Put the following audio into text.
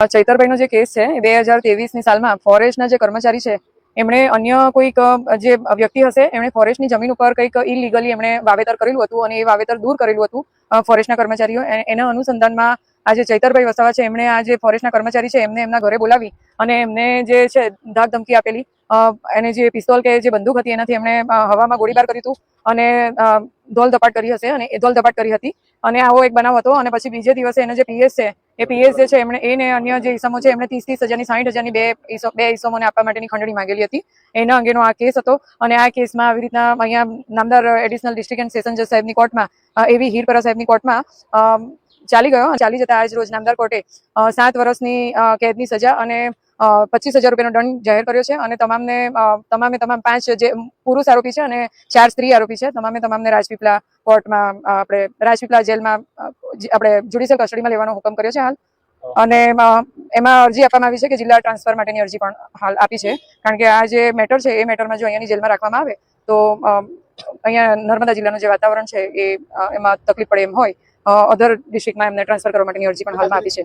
ચૈતરભાઈનો જે કેસ છે એ 2023ની સાલમાં ફોરેસ્ટના જે કર્મચારી છે એમણે અન્ય કોઈક જે વ્યક્તિ હશે એમણે ફોરેસ્ટની જમીન ઉપર કંઈક ઇલીગલી એમણે વાવેતર કરેલું હતું અને એ વાવેતર દૂર કરેલું હતું ફોરેસ્ટના કર્મચારીઓ. એના અનુસંધાનમાં આ જે ચૈતરભાઈ વસાવા છે એમણે આ જે ફોરેસ્ટના કર્મચારી છે એમને એમના ઘરે બોલાવી અને એમને જે છે ધાક ધમકી આપેલી. એને જે પિસ્તોલ કે જે બંદૂક હતી એનાથી એમણે હવામાં ગોળીબાર કર્યું હતું અને ધોલ ધપાટ કરી હશે અને એ ધોલ ધપાટ કરી હતી અને આવો એક બનાવ હતો. અને પછી બીજે દિવસે એને જે પીએસ છે એ પીએસ જે છે એમણે એને અન્ય જે ઇસમો છે એમણે 30 હજારની 60 હજારની બે ઇસમોને આપવા માટેની ખંડણી માંગેલી હતી. એના અંગેનો આ કેસ હતો અને આ કેસમાં આવી રીતના અહીંયા નામદાર એડિશનલ ડિસ્ટ્રિક્ટ એન્ડ સેશન જજ સાહેબની કોર્ટમાં એવી હીરપરા સાહેબની કોર્ટમાં ચાલી ગયો. ચાલી જતા આજ રોજ નામદાર કોર્ટે 7 વર્ષની કેદની સજા અને 25,000 રૂપિયાનો દંડ જાહેર કર્યો છે. અને તમામે 5 જે પુરુષ આરોપી છે અને 4 સ્ત્રી આરોપી છે તમામને રાજપીપળા કોર્ટમાં આપણે રાજપીપળા જેલમાં આપણે જ્યુડિશિયલ કસ્ટડીમાં લેવાનો હુકમ કર્યો છે હાલ. અને એમાં અરજી આપવામાં આવી છે કે જિલ્લા ટ્રાન્સફર માટેની અરજી પણ હાલ આપી છે, કારણ કે આ જે મેટર છે એ મેટરમાં જો અહીંયાની જેલમાં રાખવામાં આવે તો અહીંયા નર્મદા જિલ્લાનું જે વાતાવરણ છે એ એમાં તકલીફ પડે એમ હોય અધર ડિસ્ટ્રિક્ટમાં એમને ટ્રાન્સફર કરવા માટેની અરજી પણ હાલમાં આપી છે.